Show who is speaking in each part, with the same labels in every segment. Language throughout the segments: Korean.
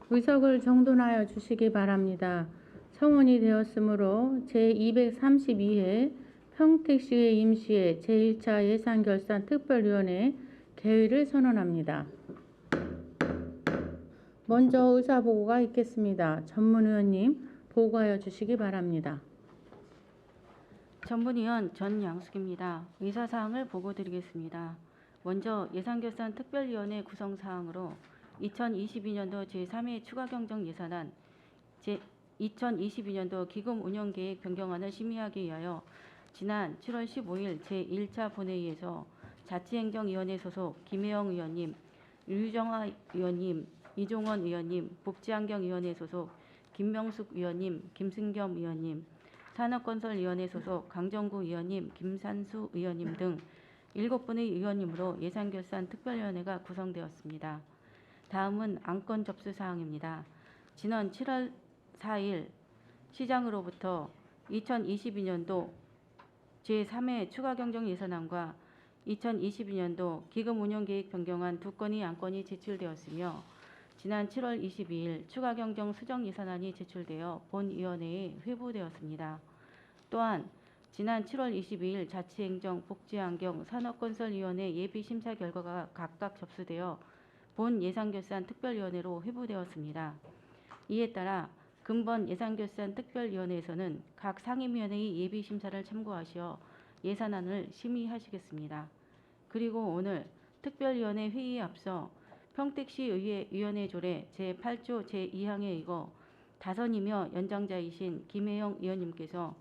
Speaker 1: 의석을 정돈하여 주시기 바랍니다. 성원이 되었으므로 제232회 평택시의 임시회 제1차 예산결산 특별위원회 개의를 선언합니다. 먼저 의사보고가 있겠습니다. 전문위원님 보고하여 주시기 바랍니다.
Speaker 2: 전문위원 전양숙입니다. 의사사항을 보고드리겠습니다. 먼저 예산결산 특별위원회 구성사항으로 2022년도 제3회 추가경정 예산안, 2022년도 기금운영계획 변경안을 심의하기 위하여 지난 7월 15일 제1차 본회의에서 자치행정위원회 소속 김혜영 의원님, 류정아 의원님, 이종원 의원님, 복지환경위원회 소속 김명숙 의원님, 김승겸 의원님, 산업건설위원회 소속 강정구 의원님, 김산수 의원님 등 7분의 의원님으로 예산결산 특별위원회가 구성되었습니다. 다음은 안건 접수 사항입니다. 지난 7월 4일 시장으로부터 2022년도 제3회 추가경정 예산안과 2022년도 기금운영계획 변경안 2건의 안건이 제출되었으며 지난 7월 22일 추가경정 수정예산안이 제출되어 본위원회에 회부되었습니다. 또한 지난 7월 22일 자치행정, 복지환경, 산업건설위원회 예비심사 결과가 각각 접수되어 본 예산결산 특별위원회로 회부되었습니다. 이에 따라 금번 예산결산 특별위원회에서는 각 상임위원회의 예비심사를 참고하시어 예산안을 심의하시겠습니다. 그리고 오늘 특별위원회 회의에 앞서 평택시의회 위원회 조례 제8조 제2항에 의거 다선이며 연장자이신 김혜영 의원님께서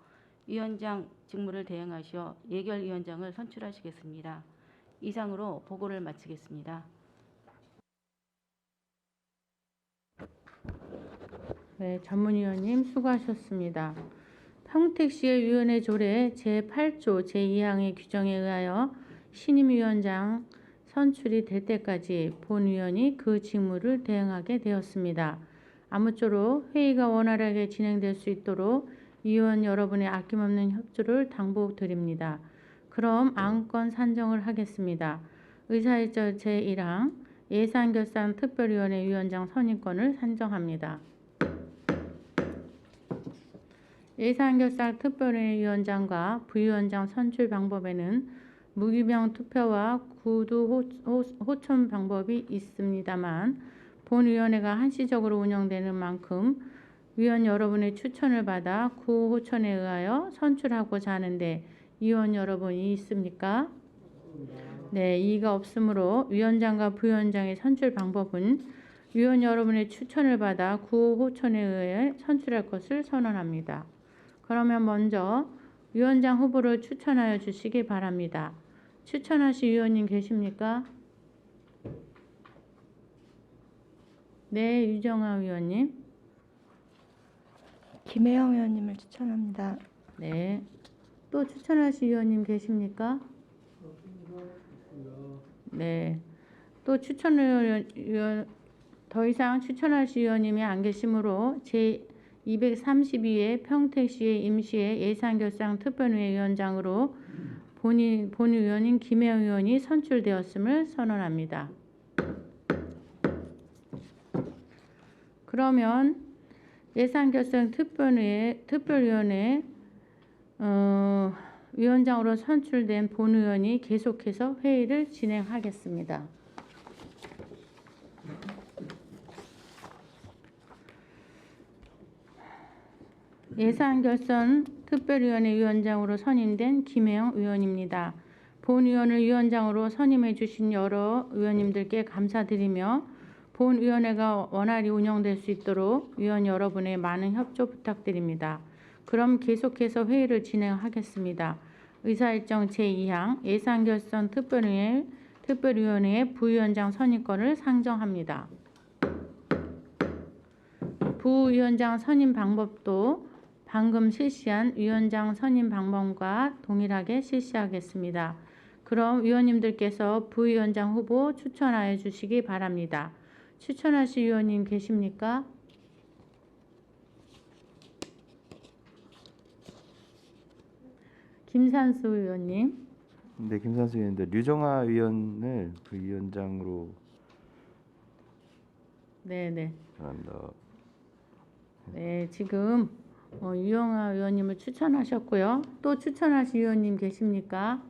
Speaker 2: 위원장 직무를 대행하시어 예결위원장을 선출하시겠습니다. 이상으로 보고를 마치겠습니다.
Speaker 1: 네, 전문위원님 수고하셨습니다. 평택시의 위원회 조례 제8조 제2항의 규정에 의하여 신임위원장 선출이 될 때까지 본위원이 그 직무를 대행하게 되었습니다. 아무쪼록 회의가 원활하게 진행될 수 있도록 위원 여러분의 아낌없는 협조를 당부드립니다. 그럼 안건 산정을 하겠습니다. 의사일절 제1항 예산결산 특별위원회 위원장 선임권을 산정합니다. 예산결산 특별위원회 위원장과 부위원장 선출 방법에는 무기명 투표와 구두 호천 방법이 있습니다만 본위원회가 한시적으로 운영되는 만큼 위원 여러분의 추천을 받아 구호 호천에 의하여 선출하고자 하는데 위원 여러분이 있습니까? 네, 이의가 없으므로 위원장과 부위원장의 선출 방법은 위원 여러분의 추천을 받아 구호 호천에 의해 선출할 것을 선언합니다. 그러면 먼저 위원장 후보를 추천하여 주시기 바랍니다. 추천하실 위원님 계십니까? 네, 유정아 위원님.
Speaker 3: 김혜영 의원님을 추천합니다.
Speaker 1: 네. 또 추천하실 위원님 계십니까? 네. 또 더 이상 추천하실 위원님이 안 계시므로 제232회 평택시의 임시회 예산결산 특별위원회 위원장으로 본위원인 김혜영 의원이 선출되었음을 선언합니다. 그러면 예산결산 특별위원회 위원장으로 선출된 본위원이 계속해서 회의를 진행하겠습니다. 예산결산 특별위원회 위원장으로 선임된 김혜영 의원입니다. 본위원을 위원장으로 선임해 주신 여러 의원님들께 감사드리며 본위원회가 원활히 운영될 수 있도록 위원 여러분의 많은 협조 부탁드립니다. 그럼 계속해서 회의를 진행하겠습니다. 의사일정 제2항 예산결산 특별위원회의 부위원장 선임권을 상정합니다. 부위원장 선임 방법도 방금 실시한 위원장 선임 방법과 동일하게 실시하겠습니다. 그럼 위원님들께서 부위원장 후보 추천하여 주시기 바랍니다. 추천하실 위원님 계십니까? 김산수 의원님.
Speaker 4: 네, 김산수 의원인데 류정아 의원을 부위원장으로
Speaker 1: 네네.
Speaker 4: 감사합니다.
Speaker 1: 네, 지금 유영아 의원님을 추천하셨고요. 또 추천하실 의원님 계십니까?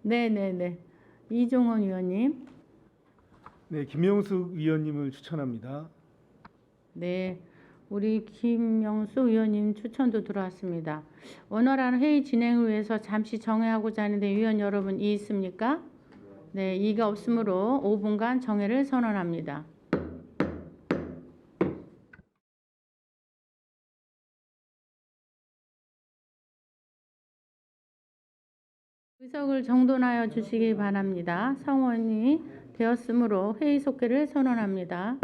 Speaker 1: 네네네. 이종원 의원님.
Speaker 5: 네, 김영숙 의원님을 추천합니다.
Speaker 1: 네, 우리 김명수 의원님 추천도 들어왔습니다. 원활한 회의 진행을 위해서 잠시 정회하고자 하는데 위원 여러분 이의 있습니까? 네, 이의가 없으므로 5분간 정회를 선언합니다. 의석을 정돈하여 주시기 바랍니다. 성원이 되었으므로 회의 속개를 선언합니다.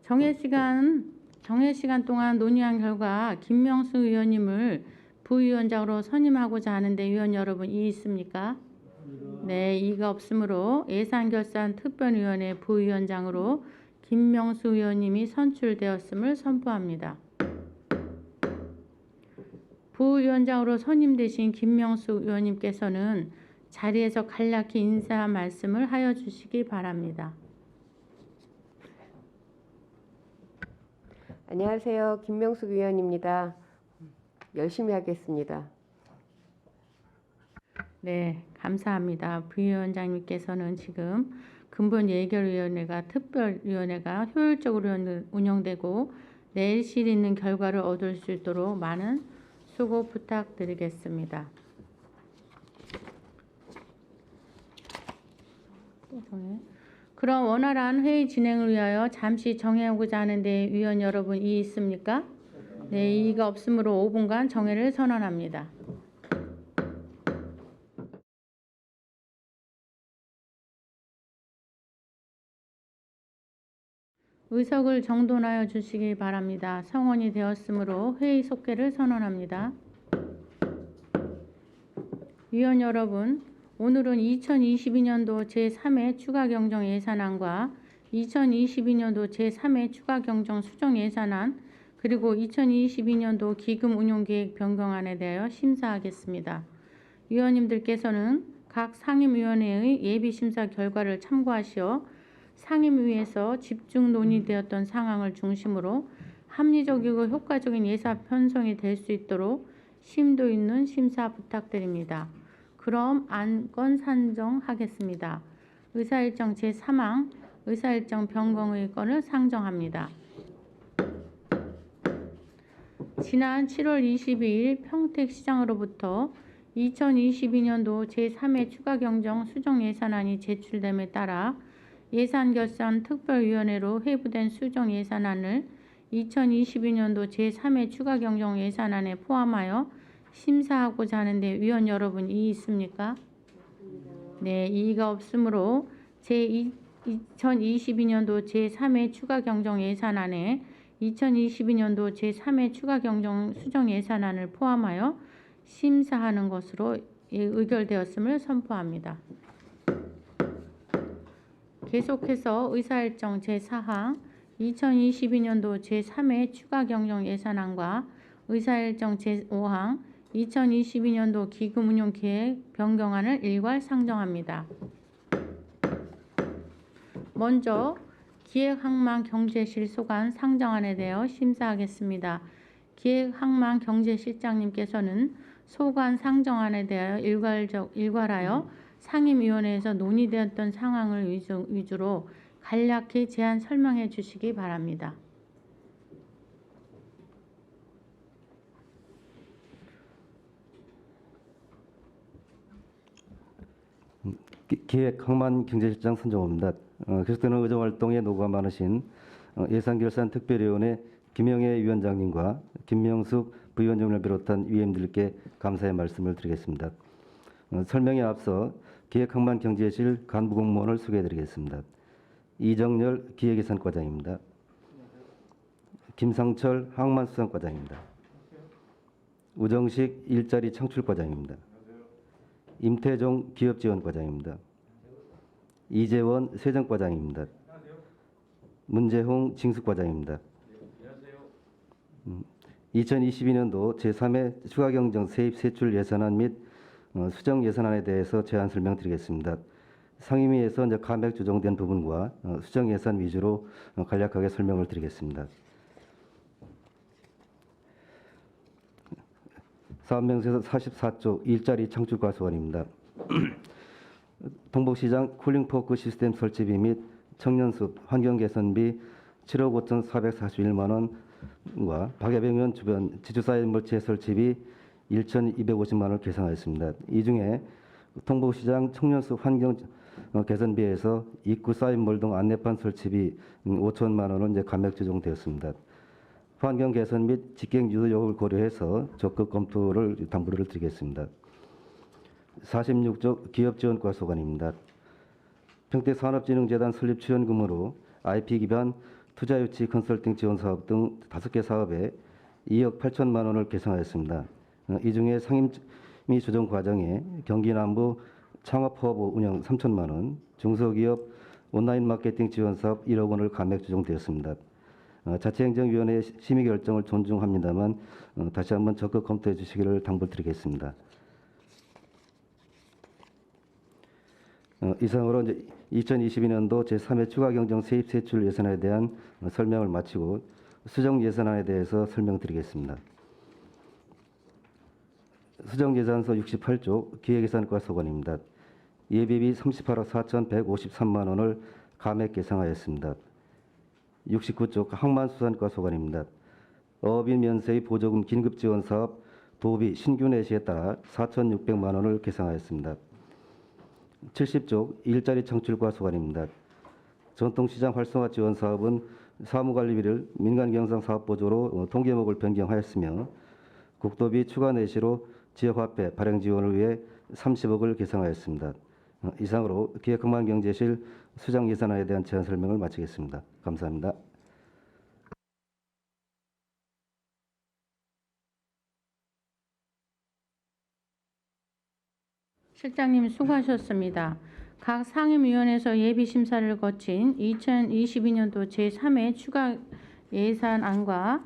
Speaker 1: 정회 시간 동안 논의한 결과 김명수 의원님을 부위원장으로 선임하고자 하는데 위원 여러분 이의 있습니까? 네, 이의가 없으므로 예산결산특별위원회 부위원장으로 김명수 의원님이 선출되었음을 선포합니다. 부위원장으로 선임되신 김명수 의원님께서는 자리에서 간략히 인사 말씀을 하여 주시기 바랍니다.
Speaker 6: 안녕하세요. 김명숙 위원입니다. 열심히 하겠습니다.
Speaker 1: 네, 감사합니다. 부위원장님께서는 지금 근본예결위원회가 특별위원회가 효율적으로 운영되고 내실 있는 결과를 얻을 수 있도록 많은 수고 부탁드리겠습니다. 그럼 원활한 회의 진행을 위하여 잠시 정회하고자 하는데 위원 여러분 이의 있습니까? 네, 이의가 없으므로 5분간 정회를 선언합니다. 의석을 정돈하여 주시기 바랍니다. 성원이 되었으므로 회의 속개를 선언합니다. 위원 여러분, 오늘은 2022년도 제3회 추가경정 예산안과 2022년도 제3회 추가경정 수정 예산안 그리고 2022년도 기금 운용계획 변경안에 대하여 심사하겠습니다. 위원님들께서는 각 상임위원회의 예비심사 결과를 참고하시어 상임위에서 집중 논의되었던 상황을 중심으로 합리적이고 효과적인 예산 편성이 될 수 있도록 심도 있는 심사 부탁드립니다. 그럼 안건 산정하겠습니다. 의사일정 제3항 의사일정 변경의 건을 상정합니다. 지난 7월 22일 평택시장으로부터 2022년도 제3회 추가경정 수정예산안이 제출됨에 따라 예산결산특별위원회로 회부된 수정예산안을 2022년도 제3회 추가경정 예산안에 포함하여 심사하고자 하는데 위원 여러분 이의 있습니까? 네, 이의가 없으므로 2022년도 제3회 추가경정 예산안에 2022년도 제3회 추가경정 수정예산안을 포함하여 심사하는 것으로 의결되었음을 선포합니다. 계속해서 의사일정 제4항 2022년도 제3회 추가경정 예산안과 의사일정 제5항 2022년도 기금운용계획 변경안을 일괄 상정합니다. 먼저 기획항만경제실소관 상정안에 대하여 심사하겠습니다. 기획항만경제실장님께서는 소관 상정안에 대하여 일괄하여 상임위원회에서 논의되었던 상황을 위주로 간략히 제안 설명해 주시기 바랍니다.
Speaker 4: 기획항만경제실장 선정호입니다. 계속되는 의정활동에 노고가 많으신 예산결산특별위원회 김영애 위원장님과 김명숙 부위원장을 비롯한 위원님들께 감사의 말씀을 드리겠습니다. 설명에 앞서 기획항만경제실 간부공무원을 소개해드리겠습니다. 이정열 기획예산과장입니다. 김상철 항만수산과장입니다. 우정식 일자리 창출과장입니다. 임태종 기업지원과장입니다. 이재원 세정과장입니다. 문재홍 징수과장입니다. 2022년도 제3회 추가경정 세입세출 예산안 및 수정 예산안에 대해서 제안 설명드리겠습니다. 상임위에서 이제 감액 조정된 부분과 수정 예산 위주로 간략하게 설명을 드리겠습니다. 사업명세서 44조 일자리 창출과수원입니다. 동북시장 쿨링포크 시스템 설치비 및 청년숲 환경개선비 7억 5,441만 원과 박야병원 주변 지주사인 물체 설치비 1,250만 원을 계산하였습니다. 이 중에 동북시장 청년숲 환경 개선비에서 입구 사인몰 등 안내판 설치비 5천만 원은 이제 감액 조정되었습니다. 환경 개선 및 직행 유도 여부를 고려해서 적극 검토를 당부를 드리겠습니다. 46조 기업지원과 소관입니다. 평택산업진흥재단 설립 출연금으로 IP 기반 투자유치 컨설팅 지원 사업 등 5개 사업에 2억 8천만 원을 계산하였습니다. 이 중에 상임위 조정 과정에 경기 남부 창업허브 운영 3천만 원, 중소기업 온라인 마케팅 지원 사업 1억 원을 감액 조정되었습니다. 자치행정위원회의 심의 결정을 존중합니다만 다시 한번 적극 검토해 주시기를 당부드리겠습니다. 이상으로 이제 2022년도 제3회 추가경정 세입 세출 예산에 대한 설명을 마치고 수정 예산안에 대해서 설명드리겠습니다. 수정 예산서 68조 기획예산과 소관입니다. 예비비 38억 4,153만 원을 감액 계상하였습니다. 69조 항만수산과 소관입니다. 어업인 면세의 보조금 긴급지원 사업 도비 신규 내시에 따라 4,600만 원을 계상하였습니다. 70조 일자리 창출과 소관입니다. 전통시장 활성화 지원 사업은 사무관리비를 민간경상사업보조로 통계목을 변경하였으며 국도비 추가 내시로 지역화폐 발행 지원을 위해 30억을 계상하였습니다. 이상으로 기획흥만경제실 수정 예산안에 대한 제안 설명을 마치겠습니다. 감사합니다.
Speaker 1: 실장님 수고하셨습니다. 각 상임위원회에서 예비심사를 거친 2022년도 제3회 추가 예산안과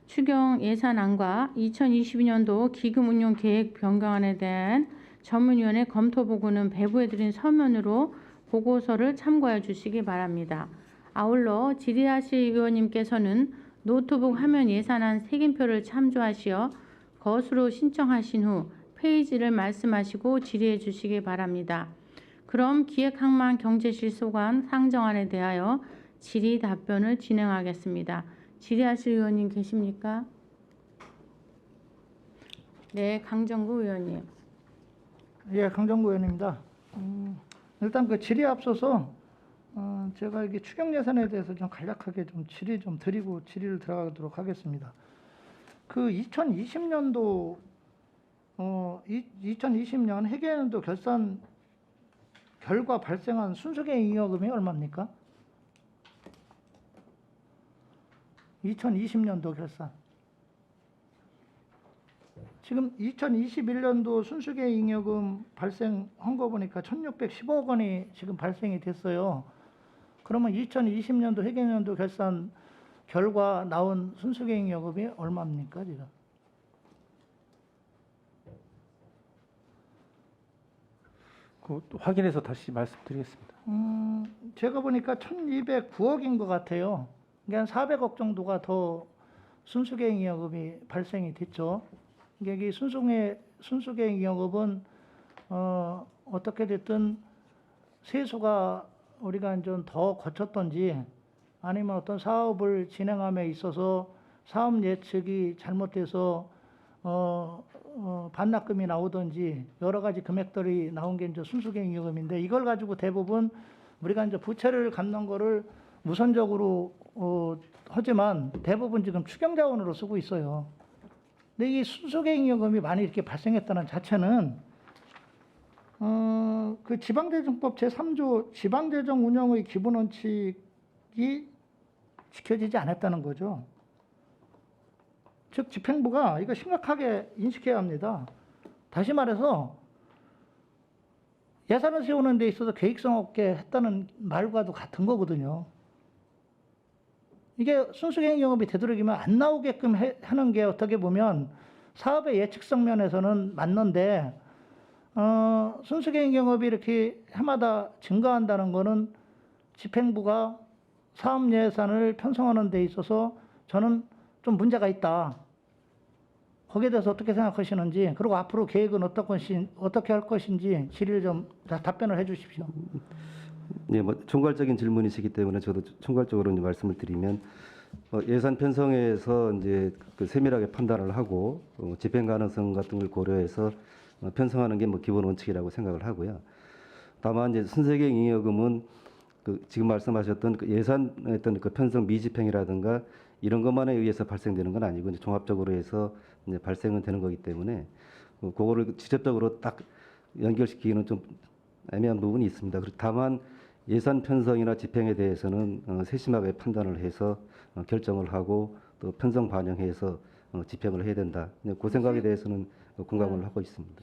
Speaker 1: 추경 예산안과 2022년도 기금 운용 계획 변경안에 대한 전문위원회 검토 보고는 배부해드린 서면으로 보고서를 참고해 주시기 바랍니다. 아울러 질의하실 의원님께서는 노트북 화면 예산안 색인표를 참조하시어 거수로 신청하신 후 페이지를 말씀하시고 질의해 주시기 바랍니다. 그럼 기획항만경제실 소관 상정안에 대하여 질의 답변을 진행하겠습니다. 질의하실 의원님 계십니까? 네, 강정구 의원님.
Speaker 7: 예, 강정구 의원입니다. 일단 그 질의 앞서서 제가 이게 추경 예산에 대해서 좀 간략하게 좀 질의 좀 드리고 질의를 들어가도록 하겠습니다. 그 2020년도 2020년 회계연도 결산 결과 발생한 순수계획 잉여금이 얼마입니까? 2020년도 결산. 지금 2021년도 순수계획 잉여금 발생한 거 보니까 1,610억 원이 지금 발생이 됐어요. 그러면 2020년도 회계연도 결산 결과 나온 순수계획 잉여금이 얼마입니까, 지금?
Speaker 5: 또 확인해서 다시 말씀드리겠습니다.
Speaker 7: 제가 보니까 1,209억인 것 같아요. 그러니까 400억 정도가 더 순수계획 잉여금이 발생이 됐죠. 이게 순수계획 잉여금은 어떻게 됐든 세수가 우리가 좀 더 거쳤던지 아니면 어떤 사업을 진행함에 있어서 사업 예측이 잘못돼서 반납금이 나오든지 여러 가지 금액들이 나온 게 이제 순수계획 잉여금인데 이걸 가지고 대부분 우리가 이제 부채를 갚는 거를 우선적으로 하지만 대부분 지금 추경자원으로 쓰고 있어요. 근데 이 순수계획 잉여금이 많이 이렇게 발생했다는 자체는 그 지방재정법 제3조 지방재정 운영의 기본 원칙이 지켜지지 않았다는 거죠. 즉 집행부가 이거 심각하게 인식해야 합니다. 다시 말해서 예산을 세우는 데 있어서 계획성 없게 했다는 말과도 같은 거거든요. 이게 순수계획 잉여금이 되도록이면 안 나오게끔 하는 게 어떻게 보면 사업의 예측성 면에서는 맞는데 순수개인 경업이 이렇게 해마다 증가한다는 거는 집행부가 사업 예산을 편성하는 데 있어서 저는 좀 문제가 있다. 거기에 대해서 어떻게 생각하시는지, 그리고 앞으로 계획은 어떻게 할 것인지 질의를 좀 답변을 해 주십시오.
Speaker 4: 예, 뭐 총괄적인 질문이시기 때문에 저도 총괄적으로 이제 말씀을 드리면 예산 편성에서 이제 그 세밀하게 판단을 하고 집행 가능성 같은 걸 고려해서 편성하는 게 뭐 기본 원칙이라고 생각을 하고요. 다만 이제 순세경 잉여금은 그 지금 말씀하셨던 그 예산했던 그 편성 미집행이라든가 이런 것만에 의해서 발생되는 건 아니고 이제 종합적으로 해서 이제 발생은 되는 거기 때문에 그거를 직접적으로 딱 연결시키기는 좀 애매한 부분이 있습니다. 다만 예산 편성이나 집행에 대해서는 세심하게 판단을 해서 결정을 하고 또 편성 반영해서 집행을 해야 된다. 그 생각에 대해서는 공감을 하고 있습니다.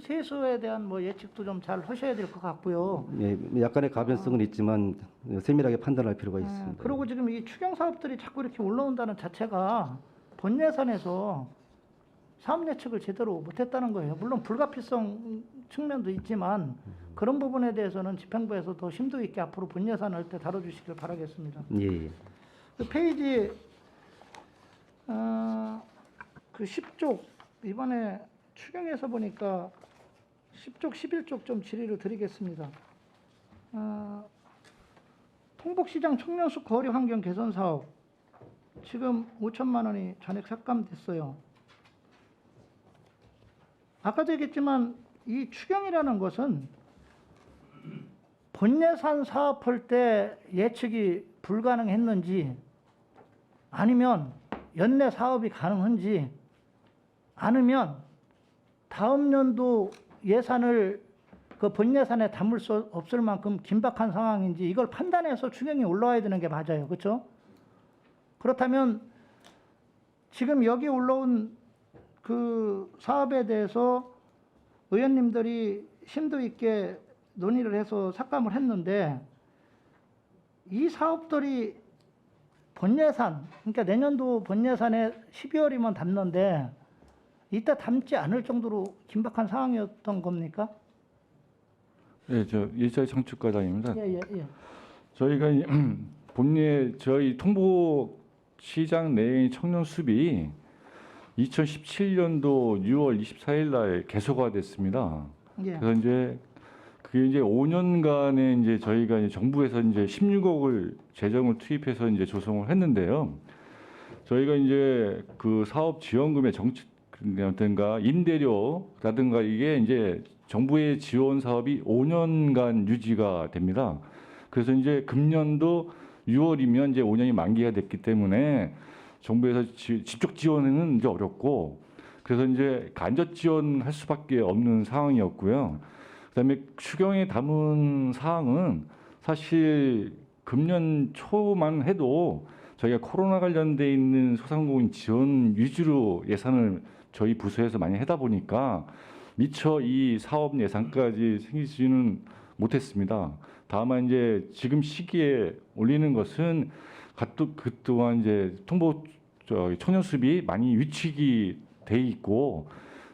Speaker 7: 세수에 대한 뭐 예측도 좀 잘 하셔야 될 것 같고요.
Speaker 4: 예, 약간의 가변성은 있지만 세밀하게 판단할 필요가 있습니다.
Speaker 7: 그리고 지금 이 추경 사업들이 자꾸 이렇게 올라온다는 자체가 본 예산에서 사업 예측을 제대로 못했다는 거예요. 물론 불가피성 측면도 있지만 그런 부분에 대해서는 집행부에서 더 심도 있게 앞으로 본 예산 할 때 다뤄주시길 바라겠습니다.
Speaker 4: 예.
Speaker 7: 그 페이지 그 10쪽 이번에 추경에서 보니까 10쪽 11쪽 좀 질의를 드리겠습니다. 통복시장 청년숲 거리 환경 개선 사업 지금 5천만 원이 전액 삭감됐어요. 아까도 얘기했지만 이 추경이라는 것은 본 예산 사업할 때 예측이 불가능했는지 아니면 연내 사업이 가능한지 아니면 다음 연도 예산을 그 본 예산에 담을 수 없을 만큼 긴박한 상황인지 이걸 판단해서 추경이 올라와야 되는 게 맞아요. 그렇죠? 그렇다면 지금 여기 올라온 그 사업에 대해서 의원님들이 심도 있게 논의를 해서 삭감을 했는데 이 사업들이 본 예산, 그러니까 내년도 본 예산에 12월이면 담는데 이때 담지 않을 정도로 긴박한 상황이었던 겁니까?
Speaker 8: 예, 저 일자리 창출과장입니다.
Speaker 7: 예.
Speaker 8: 저희가 저희 통보시장 내의 청년 수비 2017년도 6월 24일 날 개소가 됐습니다.
Speaker 7: 예.
Speaker 8: 그래서 이제 그게 이제 5년간의 이제 저희가 이제 정부에서 이제 16억을 재정을 투입해서 이제 조성을 했는데요. 저희가 이제 그 사업 지원금의 정책이라든가 임대료라든가 이게 이제 정부의 지원 사업이 5년간 유지가 됩니다. 그래서 이제 금년도 6월이면 이제 5년이 만기가 됐기 때문에 정부에서 직접 지원은 이제 어렵고 그래서 이제 간접 지원할 수밖에 없는 상황이었고요. 그다음에 추경에 담은 사항은 사실 금년 초만 해도 저희가 코로나 관련돼 있는 소상공인 지원 위주로 예산을 저희 부서에서 많이 하다 보니까 미처 이 사업 예산까지 생기지는 못했습니다. 다만 이제 지금 시기에 올리는 것은 그동안 이제 청년 수입이 많이 위축이 돼 있고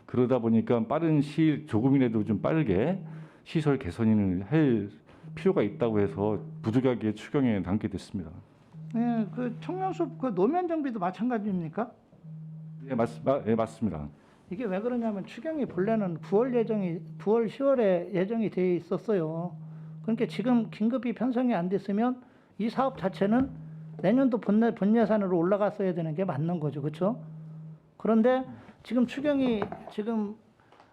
Speaker 8: 그러다 보니까 빠른 시일 조금이라도 좀 빠르게 시설 개선을 할 필요가 있다고 해서 부득이하게 추경에 담게 됐습니다.
Speaker 7: 네, 그 청년숲 그 노면 정비도 마찬가지입니까?
Speaker 8: 예, 맞습니다.
Speaker 7: 이게 왜 그러냐면 추경이 본래는 9월 10월에 예정이 돼 있었어요. 그러니까 지금 긴급히 편성이 안 됐으면 이 사업 자체는 내년도 본 예산으로 올라갔어야 되는 게 맞는 거죠, 그렇죠? 그런데 지금 추경이 지금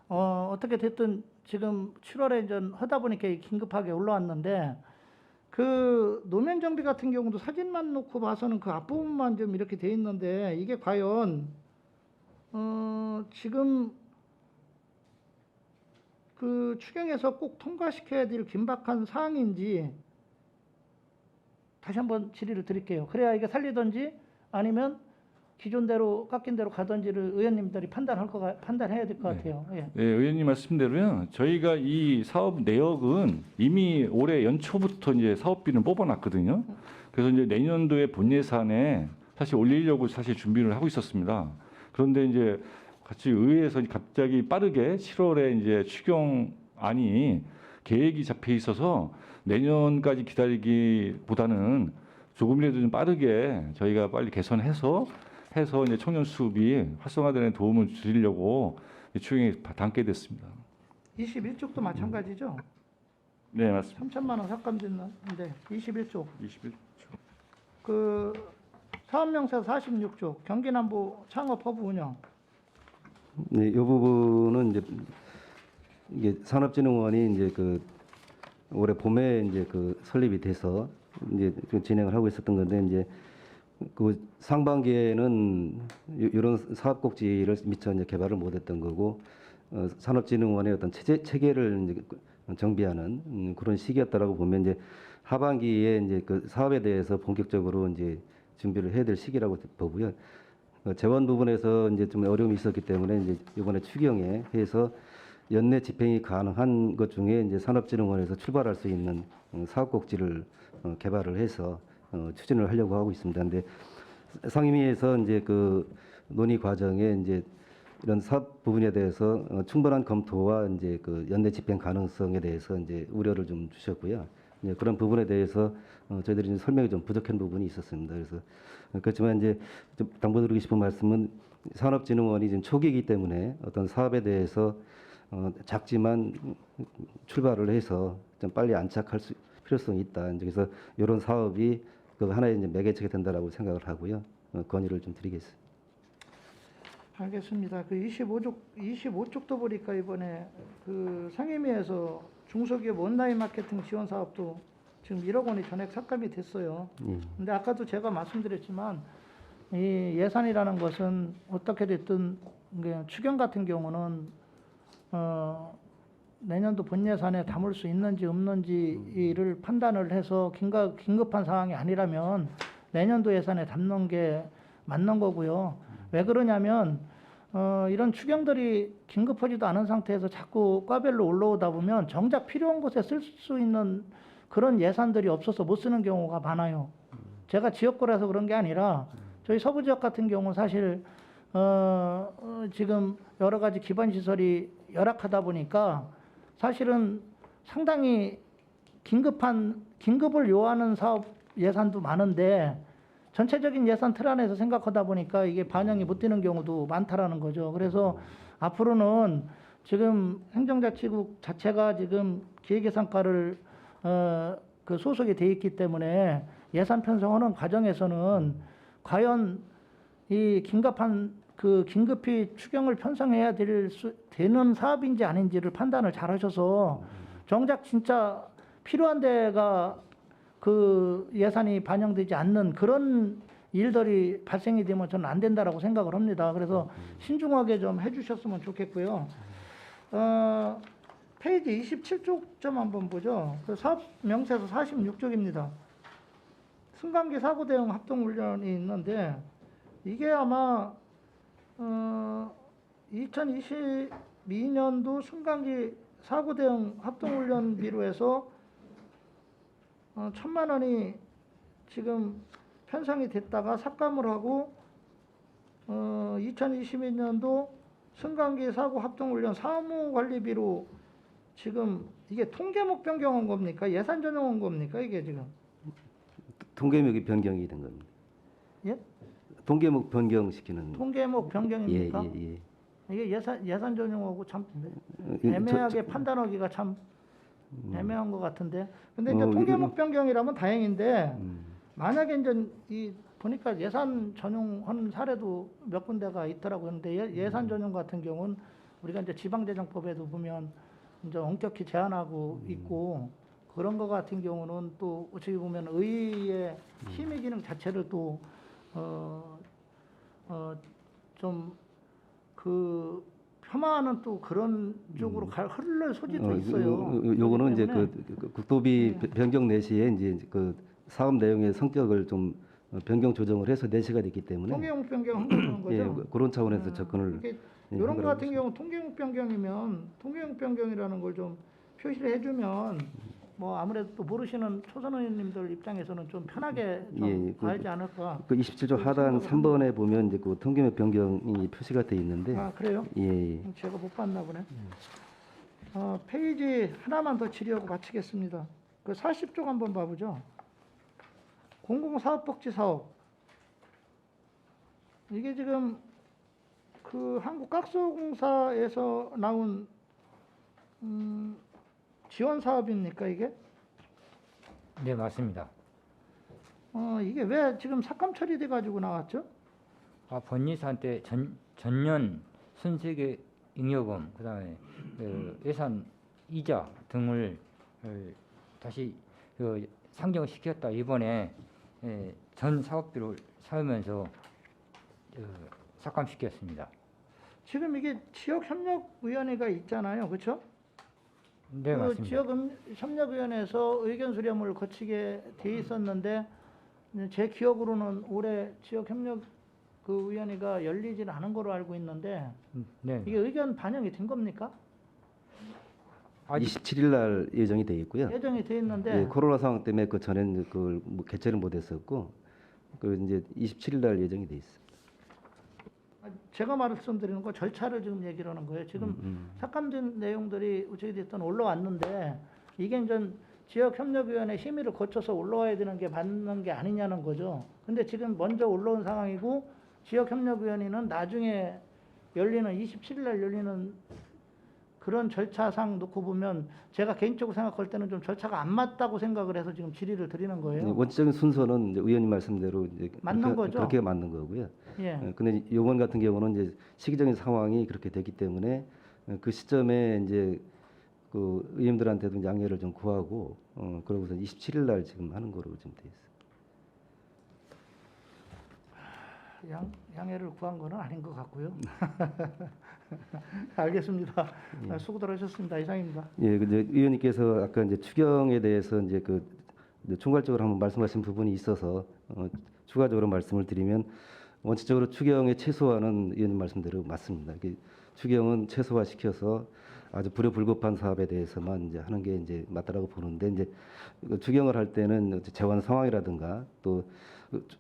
Speaker 7: 어떻게 됐든 지금 7월에 이제 하다 보니까 긴급하게 올라왔는데 그 노면 정비 같은 경우도 사진만 놓고 봐서는 그 앞부분만 좀 이렇게 돼 있는데 이게 과연 지금 그 추경에서 꼭 통과시켜야 될 긴박한 사항인지 다시 한번 질의를 드릴게요. 그래야 이게 살리든지 아니면 기존대로 깎인 대로 가든지를 의원님들이 판단해야 될 것 같아요. 예.
Speaker 8: 네, 의원님 말씀대로요. 저희가 이 사업 내역은 이미 올해 연초부터 이제 사업비는 뽑아놨거든요. 그래서 이제 내년도에 본 예산에 사실 올리려고 사실 준비를 하고 있었습니다. 그런데 이제 같이 의회에서 갑자기 빠르게 7월에 이제 추경안이 계획이 잡혀 있어서 내년까지 기다리기보다는 조금이라도 좀 빠르게 저희가 빨리 개선해서 이제 청년 수급이 활성화되는 도움을 드리려고 추경에 담게 됐습니다.
Speaker 7: 21쪽도 마찬가지죠.
Speaker 8: 네, 맞습니다.
Speaker 7: 3천만 원 삭감됐는데 21쪽.
Speaker 8: 21.
Speaker 7: 그 사업명세 46쪽 경기남부 창업 허브 운영.
Speaker 4: 네, 이 부분은 이제 이게 산업진흥원이 이제 그 올해 봄에 이제 그 설립이 돼서 이제 그 진행을 하고 있었던 건데 이제 그 상반기에는 이런 사업 꼭지를 미처 이제 개발을 못했던 거고 산업진흥원의 어떤 체계를 이제 정비하는 그런 시기였다라고 보면 이제 하반기에 이제 그 사업에 대해서 본격적으로 이제 준비를 해야 될 시기라고 보고요. 재원 부분에서 이제 좀 어려움이 있었기 때문에 이제 이번에 추경에 해서 연내 집행이 가능한 것 중에 이제 산업진흥원에서 출발할 수 있는 사업 꼭지를 개발을 해서 추진을 하려고 하고 있습니다. 근데 상임위에서 이제 그 논의 과정에 이제 이런 사업 부분에 대해서 충분한 검토와 이제 그 연내 집행 가능성에 대해서 이제 우려를 좀 주셨고요. 이제 그런 부분에 대해서 저희들이 좀 설명이 좀 부족한 부분이 있었습니다. 그래서 그렇지만 이제 좀 당부드리고 싶은 말씀은 산업진흥원이 지금 초기이기 때문에 어떤 사업에 대해서 작지만 출발을 해서 좀 빨리 안착할 필요성이 있다. 그래서 이런 사업이 그 하나의 이제 매개체가 된다라고 생각을 하고요. 건의를 좀 드리겠습니다.
Speaker 7: 알겠습니다. 그 25쪽도 보니까 이번에 그 상임위에서 중소기업 온라인 마케팅 지원 사업도 지금 1억 원이 전액 삭감이 됐어요. 근데 아까도 제가 말씀드렸지만 이 예산이라는 것은 어떻게 됐든 추경 같은 경우는 내년도 본 예산에 담을 수 있는지 없는지를 판단을 해서 긴급한 상황이 아니라면 내년도 예산에 담는 게 맞는 거고요. 왜 그러냐면 이런 추경들이 긴급하지도 않은 상태에서 자꾸 과별로 올라오다 보면 정작 필요한 곳에 쓸 수 있는 그런 예산들이 없어서 못 쓰는 경우가 많아요. 제가 지역구라서 그런 게 아니라 저희 서부 지역 같은 경우 사실 지금 여러 가지 기반 시설이 열악하다 보니까 사실은 상당히 긴급을 요하는 사업 예산도 많은데 전체적인 예산 틀 안에서 생각하다 보니까 이게 반영이 못 되는 경우도 많다라는 거죠. 그래서 앞으로는 지금 행정자치국 자체가 지금 기획예산과를 그 소속이 돼 있기 때문에 예산 편성하는 과정에서는 과연 이 긴급히 추경을 편성해야 되는 사업인지 아닌지를 판단을 잘 하셔서 정작 진짜 필요한 데가 그 예산이 반영되지 않는 그런 일들이 발생이 되면 저는 안 된다라고 생각을 합니다. 그래서 신중하게 좀 해주셨으면 좋겠고요. 페이지 27쪽 좀 한번 보죠. 그 사업 명세서 46쪽입니다. 승강기 사고 대응 합동 훈련이 있는데 이게 아마 2022년도 승강기 사고 대응 합동 훈련비로 해서 1,000만 원이 지금 편성이 됐다가 삭감을 하고 2022년도 승강기 사고 합동훈련 사무관리비로 지금 이게 통계목 변경한 겁니까? 예산 전용한 겁니까? 이게 지금
Speaker 4: 통계목이 변경이 된 겁니다.
Speaker 7: 예?
Speaker 4: 통계목 변경시키는.
Speaker 7: 통계목 변경입니까?
Speaker 4: 예.
Speaker 7: 이게 예산 전용하고 참 애매하게 판단하기가 참 애매한 것 같은데. 근데 이제 통계목 변경이라면 다행인데 만약에 이제 이 보니까 예산 전용한 사례도 몇 군데가 있더라고요. 근데 예산 전용 같은 경우는 우리가 이제 지방재정법에도 보면 이제 엄격히 제한하고 있고 그런 거 같은 경우는 또 어떻게 보면 의회의 힘의 기능 자체를 또 좀 그 폄하하는 또 그런 쪽으로 흐를 소지도 있어요.
Speaker 4: 요거는 이제 그 국도비 변경 내시에 이제 그 사업 내용의 성격을 좀 변경 조정을 해서 내시가 됐기 때문에
Speaker 7: 통계목 변경한 거죠.
Speaker 4: 예, 그런 차원에서 접근을
Speaker 7: 이런 거 같은 경우 통계목 변경이면 통계목 변경이라는 걸 좀 표시를 해주면 뭐 아무래도 또 모르시는 초선 의원님들 입장에서는 좀 편하게 좀
Speaker 4: 예,
Speaker 7: 봐야지 않을까.
Speaker 4: 그 27조 하단 3번에 보면 이제 그 통계명 변경이 표시가 돼 있는데
Speaker 7: 아 그래요?
Speaker 4: 예,
Speaker 7: 제가 못 봤나 보네. 페이지 하나만 더 질의하고 마치겠습니다. 그 40쪽 한번 봐보죠. 공공사업복지사업. 이게 지금 그 한국각소공사에서 나온 지원 사업입니까 이게?
Speaker 9: 네, 맞습니다.
Speaker 7: 이게 왜 지금 삭감 처리돼 가지고 나왔죠?
Speaker 9: 본예산때 전년 순세계 잉여금, 그다음에 예산 이자 등을 다시 상정시켰다. 이번에 전 사업비를 세우면서 삭감시켰습니다.
Speaker 7: 지금 이게 지역협력위원회가 있잖아요, 그렇죠?
Speaker 9: 네,
Speaker 7: 그
Speaker 9: 맞습니다.
Speaker 7: 지역협력위원회에서 의견 수렴을 거치게 돼 있었는데 제 기억으로는 올해 지역협력 그 위원회가 열리질 않은 걸로 알고 있는데
Speaker 9: 네,
Speaker 7: 이게 의견 반영이 된 겁니까?
Speaker 9: 아직
Speaker 4: 27일 날 예정이 돼 있고요.
Speaker 7: 예정이 돼 있는데
Speaker 4: 예, 코로나 상황 때문에 그 전에는 그걸 뭐 개최를 못했었고, 그 이제 27일 날 예정이 돼 있습니다.
Speaker 7: 제가 말씀드리는 거 절차를 지금 얘기를 하는 거예요. 지금 삭감된 내용들이 어떻게 됐든 올라왔는데 이게 이제 지역협력위원회 심의를 거쳐서 올라와야 되는 게 맞는 게 아니냐는 거죠. 근데 지금 먼저 올라온 상황이고 지역협력위원회는 나중에 열리는 27일 날 열리는 그런 절차상 놓고 보면 제가 개인적으로 생각할 때는 좀 절차가 안 맞다고 생각을 해서 지금 질의를 드리는 거예요.
Speaker 4: 원칙적인 순서는 이제 의원님 말씀대로 이제
Speaker 7: 맞는
Speaker 4: 그렇게,
Speaker 7: 거죠?
Speaker 4: 그렇게 맞는 거고요.
Speaker 7: 예.
Speaker 4: 근데 이번 같은 경우는 이제 시기적인 상황이 그렇게 됐기 때문에 그 시점에 이제 그 의원들한테도 양해를 좀 구하고 그러고서 27일 날 지금 하는 거로 지금 돼 있어요.
Speaker 7: 양해를 구한 거는 아닌 것 같고요. 알겠습니다. 수고들 하셨습니다. 이상입니다.
Speaker 4: 예, 근데 의원님께서 아까 이제 추경에 대해서 이제 그 이제 총괄적으로 한번 말씀하신 부분이 있어서 추가적으로 말씀을 드리면 원칙적으로 추경의 최소화는 의원님 말씀대로 맞습니다. 추경은 최소화시켜서 아주 불효불급한 사업에 대해서만 이제 하는 게 이제 맞다라고 보는데 이제 추경을 할 때는 재원 상황이라든가 또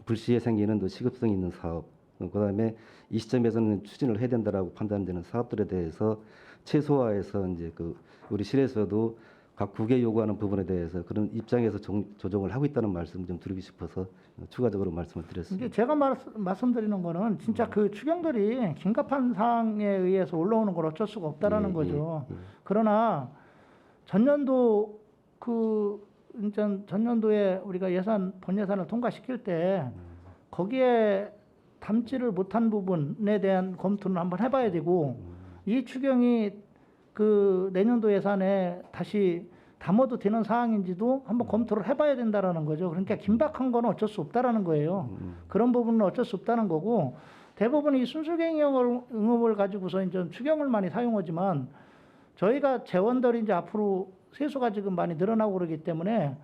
Speaker 4: 불시에 생기는 또 시급성 있는 사업, 그다음에 이 시점에서는 추진을 해야 된다라고 판단되는 사업들에 대해서 최소화해서 이제 그 우리 실에서도 각 국에 요구하는 부분에 대해서 그런 입장에서 조정을 하고 있다는 말씀 좀 드리고 싶어서 추가적으로 말씀을 드렸습니다.
Speaker 7: 이게 제가 말씀드리는 거는 진짜 그 추경들이 긴급한 사항에 의해서 올라오는 걸 어쩔 수가 없다라는 거죠. 그러나 전년도 전년도에 우리가 본 예산을 통과시킬 때 거기에 담지를 못한 부분에 대한 검토는 한번 해봐야 되고 이 추경이 그 내년도 예산에 다시 담아도 되는 사항인지도 한번 검토를 해봐야 된다라는 거죠. 그러니까 긴박한 거는 어쩔 수 없다라는 거예요. 그런 부분은 어쩔 수 없다는 거고 대부분 이 순수경 응업을 가지고서 이제 추경을 많이 사용하지만 저희가 재원들이 이제 앞으로 세수가 지금 많이 늘어나고 그러기 때문에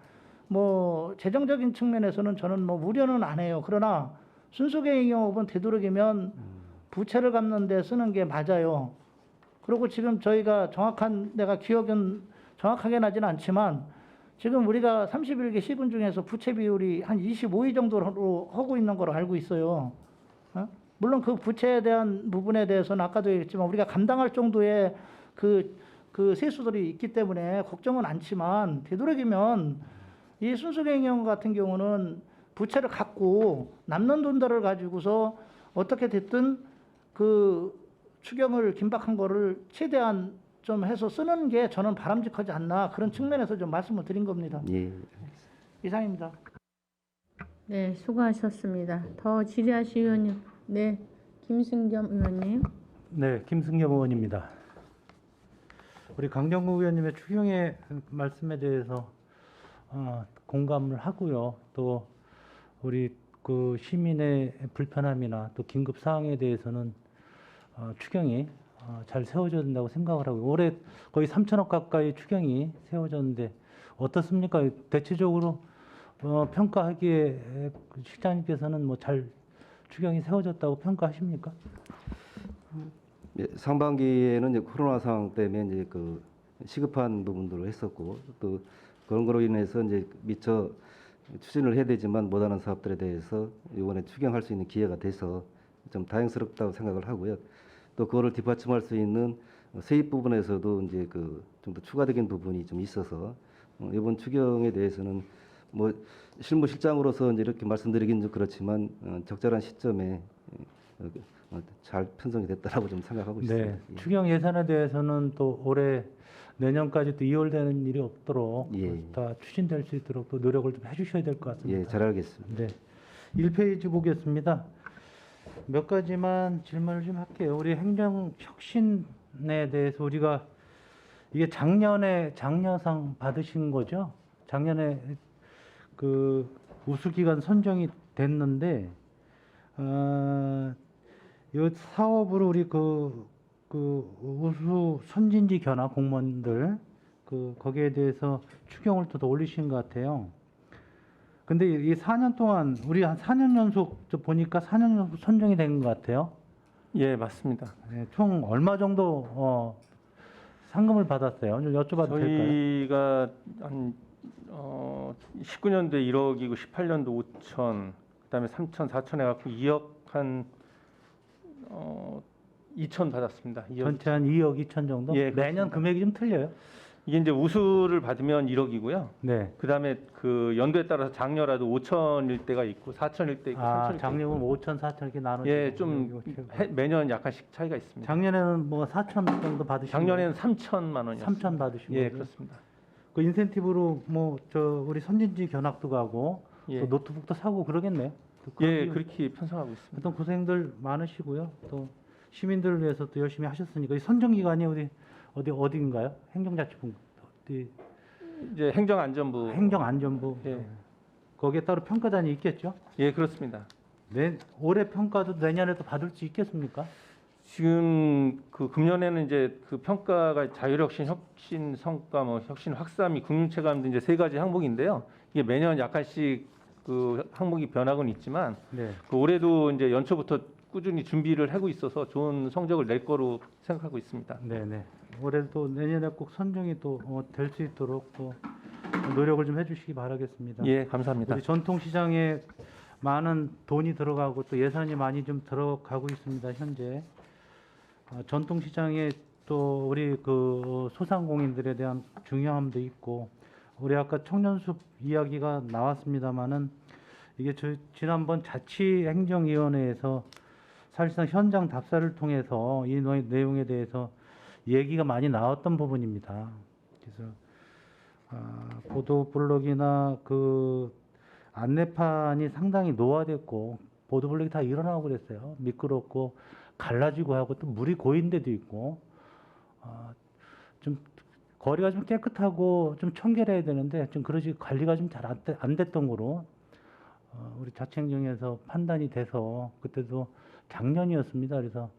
Speaker 7: 뭐 재정적인 측면에서는 저는 뭐 우려는 안 해요. 그러나 순수경 영업은 되도록이면 부채를 갚는 데 쓰는 게 맞아요. 그리고 지금 저희가 내가 기억은 정확하게 나지는 않지만 지금 우리가 31개 시군 중에서 부채 비율이 한 25위 정도로 하고 있는 걸로 알고 있어요. 물론 그 부채에 대한 부분에 대해서는 아까도 얘기했지만 우리가 감당할 정도의 그 세수들이 있기 때문에 걱정은 않지만 되도록이면 이 순수경영 같은 경우는 부채를 갖고 남는 돈들을 가지고서 어떻게 됐든 그 추경을 긴박한 거를 최대한 좀 해서 쓰는 게 저는 바람직하지 않나 그런 측면에서 좀 말씀을 드린 겁니다.
Speaker 4: 예.
Speaker 7: 이상입니다.
Speaker 1: 네, 수고하셨습니다. 더 질의하실 의원님, 네, 김승겸 의원님.
Speaker 5: 네, 김승겸 의원입니다. 우리 강정구 의원님의 추경의 말씀에 대해서 공감을 하고요. 또 우리 그 시민의 불편함이나 또 긴급 사항에 대해서는 추경이 잘 세워져야 된다고 생각을 하고 올해 거의 3천억 가까이 추경이 세워졌는데 어떻습니까? 대체적으로 평가하기에 실장님께서는 뭐 잘 추경이 세워졌다고 평가하십니까?
Speaker 4: 예, 상반기에는 이제 코로나 상황 때문에 이제 그 시급한 부분들을 했었고 또 그런 거로 인해서 이제 미처 추진을 해야 되지만 못하는 사업들에 대해서 이번에 추경할 수 있는 기회가 돼서 좀 다행스럽다고 생각을 하고요. 또 그거를 뒷받침할 수 있는 세입 부분에서도 이제 그 좀 더 추가적인 부분이 좀 있어서 이번 추경에 대해서는 뭐 실무실장으로서 이제 이렇게 말씀드리긴 좀 그렇지만 적절한 시점에 잘 편성이 됐다라고 좀 생각하고 있습니다.
Speaker 5: 네,
Speaker 4: 예.
Speaker 5: 추경 예산에 대해서는 또 올해 내년까지 또 이월되는 일이 없도록
Speaker 4: 예.
Speaker 5: 다 추진될 수 있도록 또 노력을 좀 해주셔야 될 것 같습니다.
Speaker 4: 예, 잘 알겠습니다.
Speaker 5: 네, 1페이지 보겠습니다. 몇 가지만 질문을 좀 할게요. 우리 행정혁신에 대해서 우리가 이게 작년에 장려상 받으신 거죠? 작년에 그 우수기관 선정이 됐는데 이 사업으로 우리 그 우수 선진지 견학 공무원들 거기에 대해서 추경을 또 더 올리신 것 같아요. 근데 이 4년 동안 우리 한 4년 연속 보니까 4년 연속 선정이 된 것 같아요.
Speaker 10: 예, 맞습니다.
Speaker 5: 네, 총 얼마 정도 상금을 받았어요? 좀 여쭤봐도 될까요?
Speaker 10: 저희가 한 19년도에 1억이고 18년도 5천, 그다음에 3천, 4천 해갖고 2억 한 2천 받았습니다. 2억.
Speaker 5: 전체 한 2억 2천 정도?
Speaker 10: 예,
Speaker 5: 매년
Speaker 10: 그렇습니다.
Speaker 5: 금액이 좀 틀려요?
Speaker 10: 이게 이제 우수를 받으면 1억이고요.
Speaker 5: 네.
Speaker 10: 그다음에 그 연도에 따라서 장려라도 5천일 때가 있고 4천일 때 있고 3천일 때
Speaker 5: 작년은
Speaker 10: 있고.
Speaker 5: 5천, 4천 이렇게 나눠.
Speaker 10: 예, 좀 매년 약간씩 차이가 있습니다.
Speaker 5: 작년에는 뭐 4천 정도 받으시고
Speaker 10: 작년에는 3천만 원이었습니다.
Speaker 5: 3천 받으시고.
Speaker 10: 예, 그렇습니다.
Speaker 5: 그 인센티브로 뭐 우리 선진지 견학도 가고
Speaker 10: 예,
Speaker 5: 또 노트북도 사고 그러겠네요. 또 그런
Speaker 10: 예,
Speaker 5: 기운-
Speaker 10: 그렇게 편성하고 있습니다.
Speaker 5: 어떤 고생들 많으시고요. 또 시민들을 위해서 또 열심히 하셨으니까 이 선정 기관이 어디인가요? 행정자치부 어디
Speaker 10: 이제 행정안전부.
Speaker 5: 행정안전부.
Speaker 10: 예.
Speaker 5: 거기에 따로 평가단이 있겠죠?
Speaker 10: 예, 그렇습니다.
Speaker 5: 올해 평가도 내년에도 받을 수 있겠습니까?
Speaker 10: 지금 그 금년에는 이제 그 평가가 자율혁신, 혁신 성과, 뭐 혁신 확산이 국민체감 등 이제 세 가지 항목인데요. 이게 매년 약간씩 그 항목이 변하고는 있지만
Speaker 5: 네.
Speaker 10: 그 올해도 이제 연초부터 꾸준히 준비를 하고 있어서 좋은 성적을 낼 거로 생각하고 있습니다.
Speaker 5: 네네. 올해도 내년에 꼭 선정이 또 될 수 있도록 또 노력을 좀 해주시기 바라겠습니다.
Speaker 10: 예, 감사합니다.
Speaker 5: 우리 전통시장에 많은 돈이 들어가고 또 예산이 많이 좀 들어가고 있습니다. 현재 전통시장에 또 우리 그 소상공인들에 대한 중요함도 있고 우리 아까 청년숲 이야기가 나왔습니다마는 이게 지난번 자치행정위원회에서 사실상 현장 답사를 통해서 이 내용에 대해서 얘기가 많이 나왔던 부분입니다. 그래서 보도블록이나 그 안내판이 상당히 노화됐고 보도블록이 다 일어나고 그랬어요. 미끄럽고 갈라지고 하고 또 물이 고인 데도 있고 좀 거리가 좀 깨끗하고 좀 청결해야 되는데 좀 그러지 관리가 좀 잘 안 됐던 거로 우리 자치행정에서 판단이 돼서 그때도 작년이었습니다. 그래서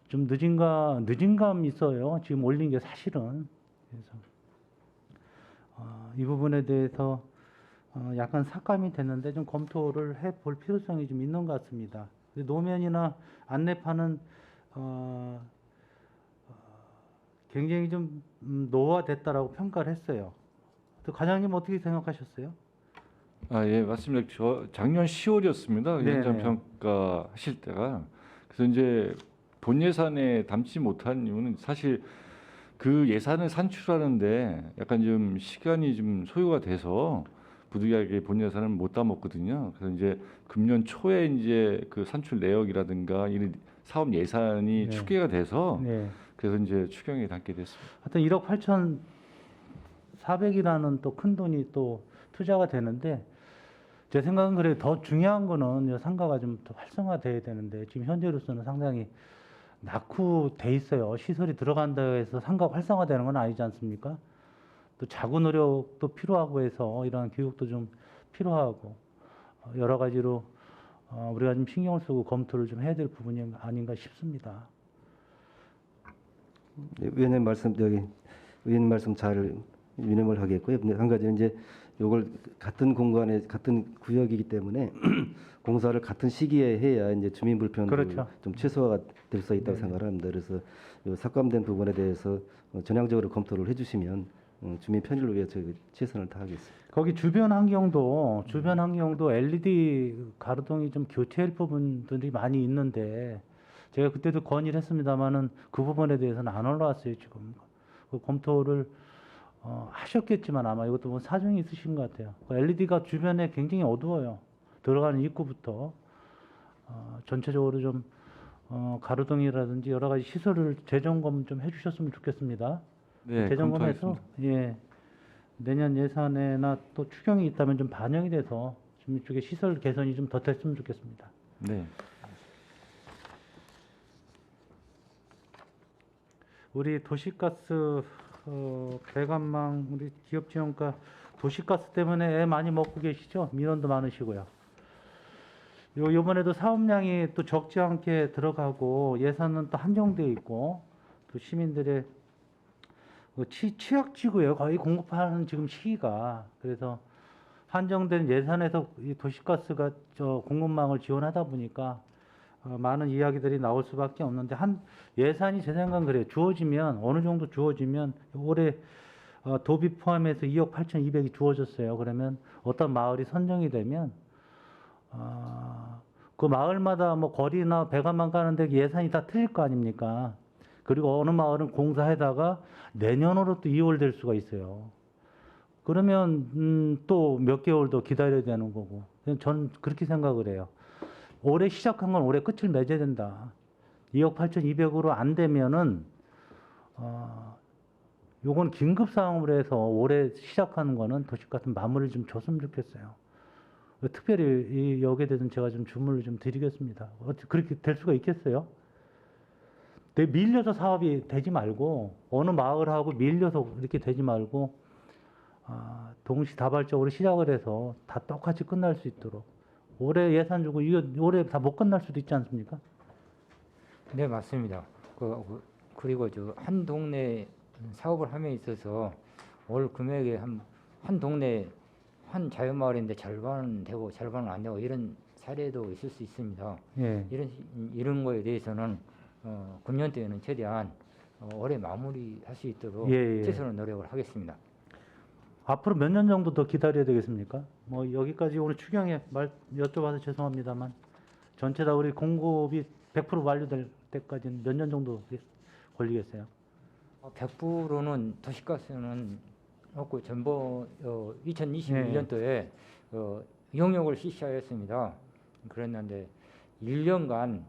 Speaker 5: 좀 늦은 감이 있어요. 지금 올린 게 사실은. 그래서 이 부분에 대해서 약간 삭감이 됐는데 좀 검토를 해볼 필요성이 좀 있는 것 같습니다. 노면이나 안내판은 굉장히 좀 노화됐다라고 평가를 했어요. 또 과장님 어떻게 생각하셨어요?
Speaker 8: 예, 맞습니다. 저 작년 10월이었습니다.
Speaker 5: 네네.
Speaker 8: 현장 평가 하실 때가. 그래서 이제 본 예산에 담지 못한 이유는 사실 그 예산을 산출하는데 약간 좀 시간이 좀 소요가 돼서 부득이하게 본 예산을 못 담았거든요. 그래서 이제 금년 초에 이제 그 산출 내역이라든가 이 사업 예산이
Speaker 5: 네.
Speaker 8: 축계가 돼서
Speaker 5: 네.
Speaker 8: 그래서 이제 추경에 담게 됐습니다.
Speaker 5: 하여튼 1억 8,400이라는 또 큰 돈이 또 투자가 되는데 제 생각은 그래요. 더 중요한 거는 상가가 좀 더 활성화돼야 되는데 지금 현재로서는 상당히 낙후돼 있어요. 시설이 들어간다 해서 상가 활성화되는 건 아니지 않습니까? 또 자구 노력도 필요하고 해서 이런 교육도 좀 필요하고 여러 가지로 우리가 좀 신경을 쓰고 검토를 좀 해야 될 부분이 아닌가 싶습니다.
Speaker 4: 네, 위원님 말씀 잘 유념을 하겠고요. 근데 한 가지는 이제 요걸 같은 공간에 같은 구역이기 때문에 공사를 같은 시기에 해야 이제 주민 불편도
Speaker 5: 그렇죠.
Speaker 4: 좀 최소화가 될 수 있다고
Speaker 5: 네.
Speaker 4: 생각을 합니다. 그래서 요 삭감된 부분에 대해서 전향적으로 검토를 해주시면 주민 편의를 위해 저희 최선을 다하겠습니다.
Speaker 5: 거기 주변 환경도 LED 가로등이 좀 교체할 부분들이 많이 있는데 제가 그때도 건의를 했습니다만은 그 부분에 대해서는 안 올라왔어요 지금. 그 검토를 하셨겠지만 아마 이것도 뭐 사정이 있으신 것 같아요. 그 LED가 주변에 굉장히 어두워요. 들어가는 입구부터 전체적으로 좀 가로등이라든지 여러 가지 시설을 재점검 좀 해주셨으면 좋겠습니다.
Speaker 8: 네,
Speaker 5: 재점검해서
Speaker 8: 검토하겠습니다.
Speaker 5: 예, 내년 예산에나 또 추경이 있다면 좀 반영이 돼서 좀 이쪽에 시설 개선이 좀 더 됐으면 좋겠습니다.
Speaker 8: 네.
Speaker 5: 우리 도시가스 배관망 우리 기업지원과 도시가스 때문에 애 많이 먹고 계시죠? 민원도 많으시고요. 요번에도 사업량이 또 적지 않게 들어가고 예산은 또 한정돼 있고 또 시민들의 취약지구예요. 거의 공급하는 지금 시기가. 그래서 한정된 예산에서 이 도시가스가 공급망을 지원하다 보니까 많은 이야기들이 나올 수밖에 없는데 예산이 제 생각은 그래요. 주어지면 어느 정도 주어지면 올해 도비 포함해서 2억 8,200이 주어졌어요. 그러면 어떤 마을이 선정이 되면 그 마을마다 뭐 거리나 배관망 까는데 예산이 다 틀릴 거 아닙니까? 그리고 어느 마을은 공사하다가 내년으로 또 이월될 수가 있어요. 그러면 또 몇 개월 더 기다려야 되는 거고. 저는 그렇게 생각을 해요. 올해 시작한 건 올해 끝을 맺어야 된다. 2억 8,200으로 안 되면은 요건 긴급 상황으로 해서 올해 시작하는 거는 도시가스 마무리를 좀 줬으면 좋겠어요. 특별히 여기에 대해서는 제가 좀 주문을 좀 드리겠습니다. 어떻게 그렇게 될 수가 있겠어요? 밀려서 사업이 되지 말고 어느 마을하고 밀려서 이렇게 되지 말고 동시다발적으로 시작을 해서 다 똑같이 끝날 수 있도록 올해 예산 주고 이거 올해 다 못 끝날 수도 있지 않습니까?
Speaker 9: 네, 맞습니다. 그리고 한 동네 사업을 함에 있어서 올 금액에 한 동네 한 자연마을인데 절반은 되고 절반은 안 되고 이런 사례도 있을 수 있습니다.
Speaker 5: 예.
Speaker 9: 이런 거에 대해서는 금년 때에는 최대한 올해 마무리할 수 있도록
Speaker 5: 예, 예.
Speaker 9: 최선의 노력을 하겠습니다.
Speaker 5: 앞으로 몇 년 정도 더 기다려야 되겠습니까? 뭐 여기까지 오늘 추경에 여쭤봐서 죄송합니다만 전체 다 우리 공급이 100% 완료될 때까지는 몇 년 정도 걸리겠어요?
Speaker 9: 100%는 도시가스는 없고 전번 2021년도에 용역을 실시하였습니다. 그랬는데 1년간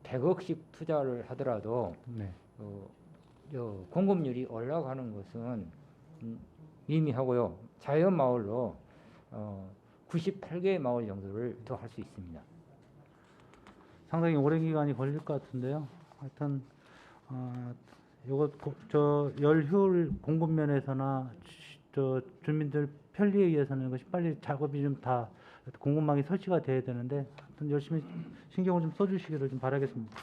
Speaker 9: 100억씩 투자를 하더라도
Speaker 5: 네.
Speaker 9: 공급률이 올라가는 것은 미미하고요. 자연 마을로 98개의 마을 정도를 더 할 수 있습니다.
Speaker 5: 상당히 오랜 기간이 걸릴 것 같은데요. 하여튼 요거 열효율 공급 면에서나 주민들 편리에 의해서는 이것이 빨리 작업이 좀 다 공급망이 설치가 돼야 되는데 하여튼 열심히 신경을 좀 써주시기를 좀 바라겠습니다.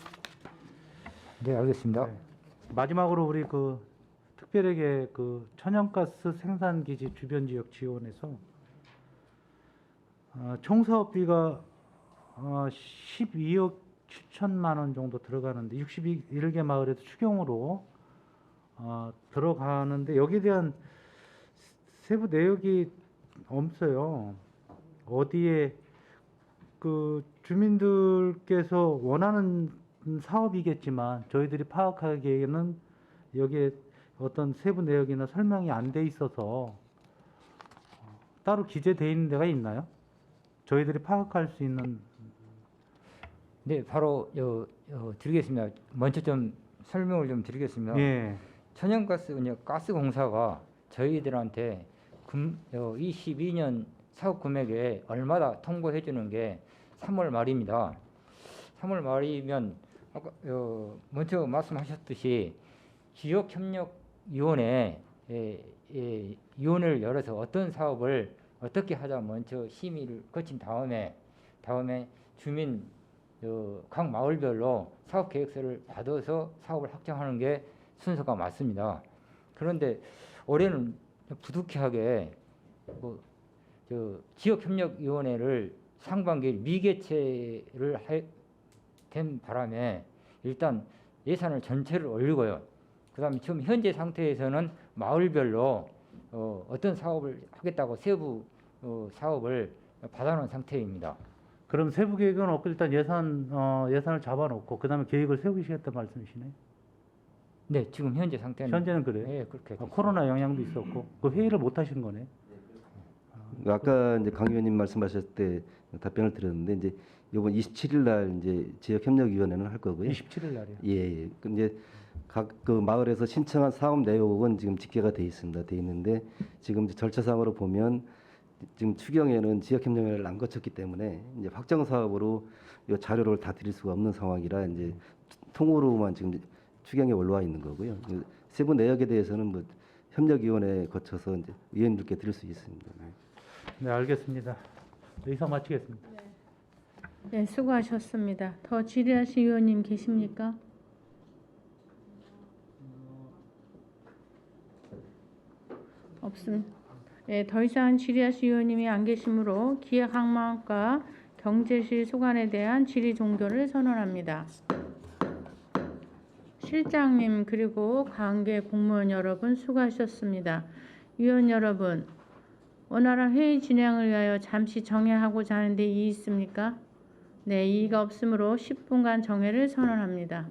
Speaker 9: 네, 알겠습니다.
Speaker 5: 네. 마지막으로 우리 특별하게 천연가스 생산기지 주변 지역 지원에서 총 사업비가 12억 7천만 원 정도 들어가는데 61개 마을에도 추경으로 들어가는데 여기에 대한 세부 내역이 없어요. 어디에 주민들께서 원하는 사업이겠지만 저희들이 파악하기에는 여기에 어떤 세부 내역이나 설명이 안 돼 있어서 따로 기재되어 있는 데가 있나요? 저희들이 파악할 수 있는.
Speaker 9: 네, 바로 드리겠습니다. 먼저 좀 설명을 좀 드리겠습니다.
Speaker 5: 예.
Speaker 9: 천연가스 가스공사가 저희들한테 22년 사업 금액에 얼마다 통보해 주는 게 3월 말입니다. 3월 말이면 아까 먼저 말씀하셨듯이 지역협력위원회 위원회를 열어서 어떤 사업을 어떻게 하자 먼저 심의를 거친 다음에 주민 각 마을별로 사업 계획서를 받아서 사업을 확정하는 게 순서가 맞습니다. 그런데 올해는 부득이하게 지역협력위원회를 상반기에 미개최를 된 바람에 일단 예산을 전체를 올리고요. 그다음에 지금 현재 상태에서는 마을별로 어떤 사업을 하겠다고 세부 사업을 받아놓은 상태입니다.
Speaker 5: 그럼 세부 계획은 없고 일단 예산을 잡아놓고 그다음에 계획을 세우시겠다는 말씀이시네.
Speaker 9: 네, 지금 현재 상태는
Speaker 5: 현재는 그래요.
Speaker 9: 예, 그렇게 됐습니다.
Speaker 5: 코로나 영향도 있었고 그 회의를 못 하신 거네.
Speaker 4: 아까 이제 강 의원님 말씀하셨을 때 답변을 드렸는데 이제 이번 27일 날 이제 지역협력위원회는 할 거고요.
Speaker 5: 27일 날이요.
Speaker 4: 예. 그럼 이제 각 그 마을에서 신청한 사업 내역은 지금 집계가 돼 있습니다. 돼 있는데 지금 이제 절차상으로 보면 지금 추경에는 지역협력회를 안 거쳤기 때문에 이제 확정 사업으로 이 자료를 다 드릴 수가 없는 상황이라 이제 통으로만 지금 추경에 올라와 있는 거고요. 그 세부 내역에 대해서는 뭐 협력위원회 거쳐서 이제 위원님들께 드릴 수 있습니다.
Speaker 5: 네, 알겠습니다. 의사 마치겠습니다.
Speaker 1: 네, 수고하셨습니다. 더 질의하실 위원님 계십니까? 없습니다. 네, 더 이상 질의하실 위원님이 안 계시므로 기획항만과 경제실 소관에 대한 질의 종결을 선언합니다. 실장님 그리고 관계 공무원 여러분 수고하셨습니다. 위원 여러분, 원활한 회의 진행을 위하여 잠시 정회하고자 하는데 이의 있습니까? 네, 이의가 없으므로 10분간 정회를 선언합니다.